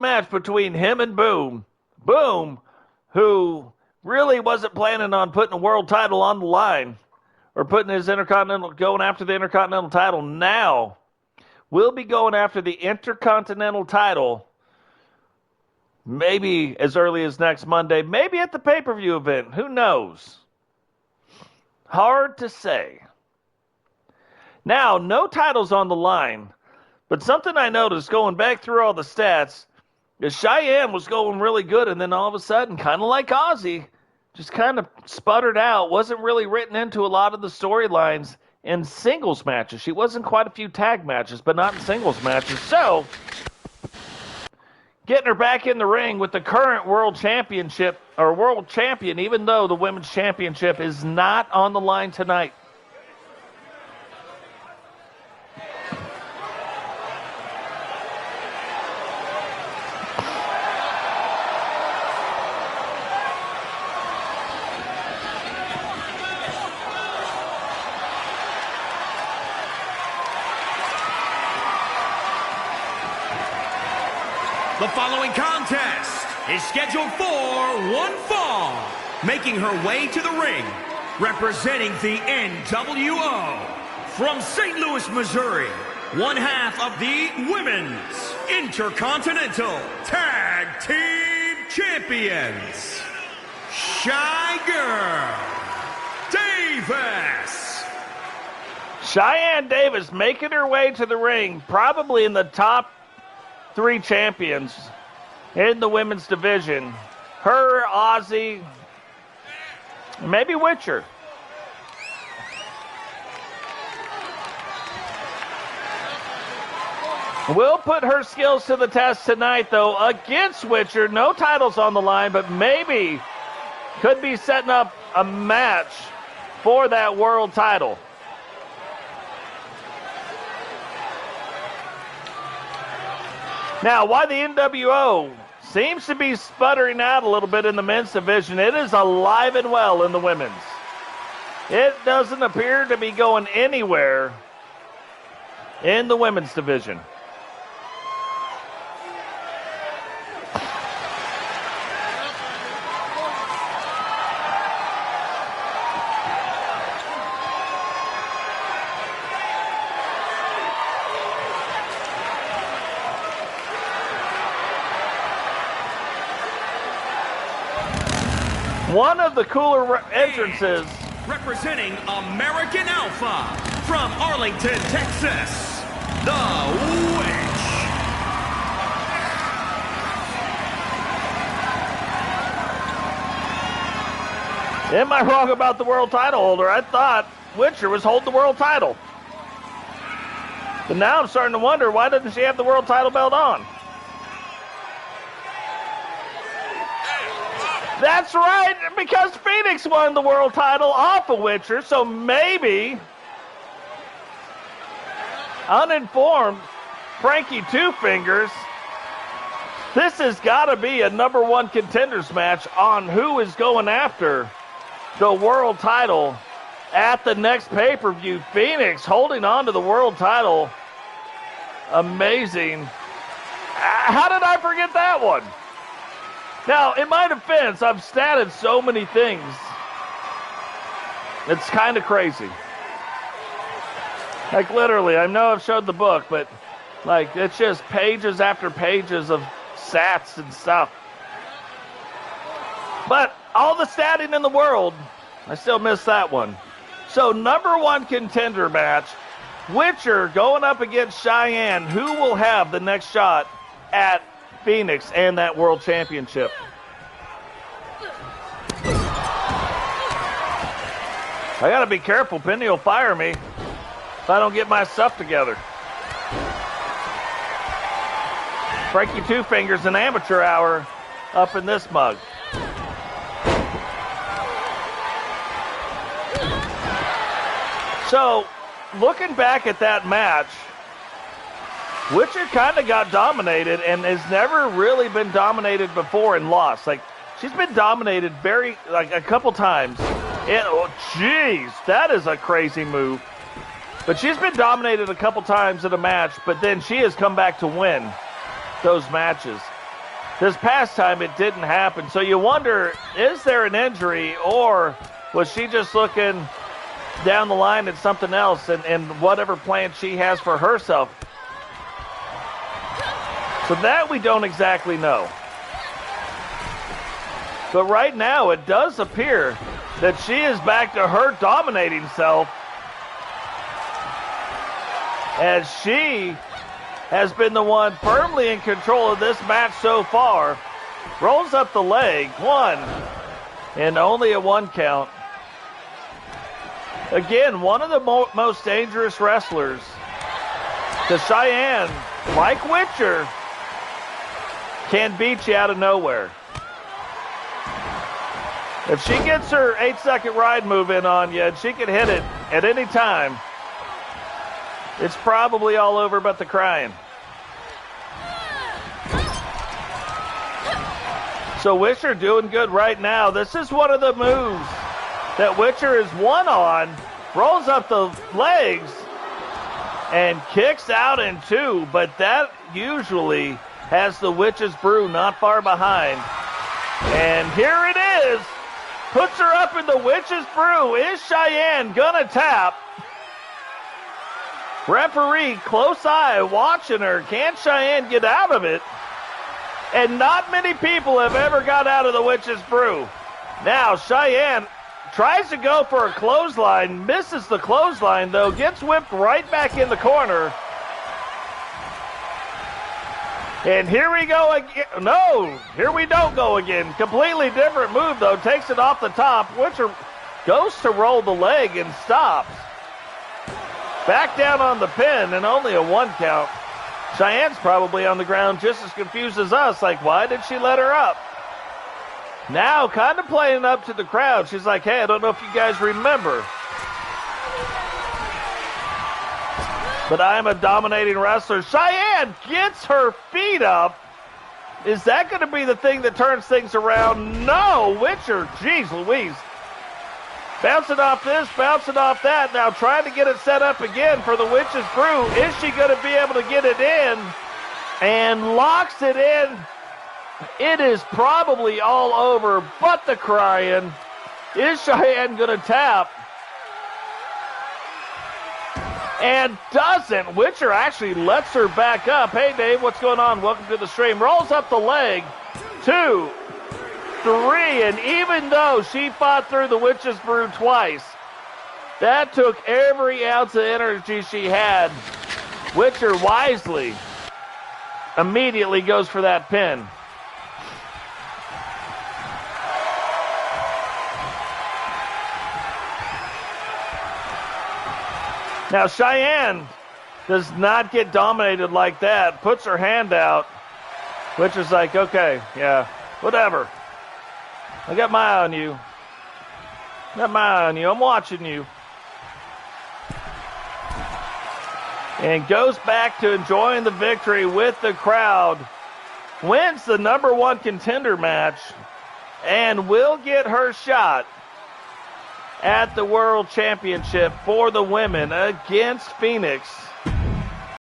match between him and Boom. Boom, who really wasn't planning on putting a world title on the line or putting his going after the Intercontinental title. Now will be going after the Intercontinental title maybe as early as next Monday, maybe at the pay-per-view event. Who knows? Hard to say. Now, no titles on the line, but something I noticed going back through all the stats is Cheyenne was going really good, and then all of a sudden, kind of like Ozzy, just kind of sputtered out, wasn't really written into a lot of the storylines in singles matches. She was in quite a few tag matches, but not in singles matches. So, getting her back in the ring with the current world championship, or world champion, even though the women's championship is not on the line tonight. The following contest is scheduled for one fall, making her way to the ring, representing the NWO, from St. Louis, Missouri, one half of the Women's Intercontinental Tag Team Champions, Shy Girl Davis. Cheyenne Davis making her way to the ring, probably in the top 3 champions in the women's division. Her, Ozzy, maybe Witcher. Will put her skills to the test tonight, though, against Witcher. No titles on the line, but maybe could be setting up a match for that world title. Now, why the NWO seems to be sputtering out a little bit in the men's division, it is alive and well in the women's. It doesn't appear to be going anywhere in the women's division. One of the cooler entrances. Representing American Alpha from Arlington, Texas, the Witch. Am I wrong about the world title holder? I thought Witcher was holding the world title. But now I'm starting to wonder, why doesn't she have the world title belt on? That's right, because Phoenix won the world title off of Witcher, so maybe uninformed Frankie Two Fingers, this has got to be a number 1 contenders match on who is going after the world title at the next pay-per-view. Phoenix holding on to the world title. Amazing. How did I forget that one? Now, in my defense, I've statted so many things. It's kind of crazy. Like, literally, I know I've showed the book, but, like, it's just pages after pages of stats and stuff. But all the statting in the world, I still missed that one. So, number 1 contender match, Witcher going up against Cheyenne. Who will have the next shot at Phoenix and that world championship? I gotta be careful. Penny will fire me if I don't get my stuff together. Frankie Two Fingers, an amateur hour up in this mug. So, looking back at that match, Witcher kind of got dominated and has never really been dominated before and lost. Like, she's been dominated a couple times. And, oh, jeez, that is a crazy move. But she's been dominated a couple times in a match, but then she has come back to win those matches. This past time it didn't happen. So you wonder, is there an injury, or was she just looking down the line at something else and whatever plan she has for herself? So that we don't exactly know. But right now it does appear that she is back to her dominating self, as she has been the one firmly in control of this match so far. Rolls up the leg, 1, and only a 1 count. Again, one of the most dangerous wrestlers. Because Cheyenne, like Witcher, can beat you out of nowhere. If she gets her 8-second ride move in on you, and she can hit it at any time, it's probably all over but the crying. So Witcher doing good right now. This is one of the moves that Witcher is won on. Rolls up the legs and kicks out in 2, but that usually has the Witch's Brew not far behind. And here it is. Puts her up in the Witch's Brew. Is Cheyenne gonna tap? Referee, close eye, watching her. Can Cheyenne get out of it? And not many people have ever got out of the Witch's Brew. Now, Cheyenne tries to go for a clothesline, misses the clothesline, though, gets whipped right back in the corner. And here we go again. No, here we don't go again. Completely different move, though. Takes it off the top. Witcher goes to roll the leg and stops. Back down on the pin, and only a 1 count. Cheyenne's probably on the ground just as confused as us. Like, why did she let her up? Now, kind of playing up to the crowd. She's like, hey, I don't know if you guys remember, but I am a dominating wrestler. Cheyenne gets her feet up. Is that going to be the thing that turns things around? No, Witcher, geez Louise. Bouncing off this, bouncing off that. Now trying to get it set up again for the Witch's Brew. Is she going to be able to get it in? And locks it in. It is probably all over but the crying. Is Cheyenne going to tap? And doesn't. Witcher actually lets her back up. Hey, Dave, what's going on? Welcome to the stream. Rolls up the leg. 2, 3, and even though she fought through the Witch's Brew twice, that took every ounce of energy she had. Witcher wisely immediately goes for that pin. Now, Cheyenne does not get dominated like that. Puts her hand out, which is like, okay, yeah, whatever. I got my eye on you. Got my eye on you. I'm watching you. And goes back to enjoying the victory with the crowd. Wins the #1 contender match and will get her shot at the World Championship for the women against Phoenix.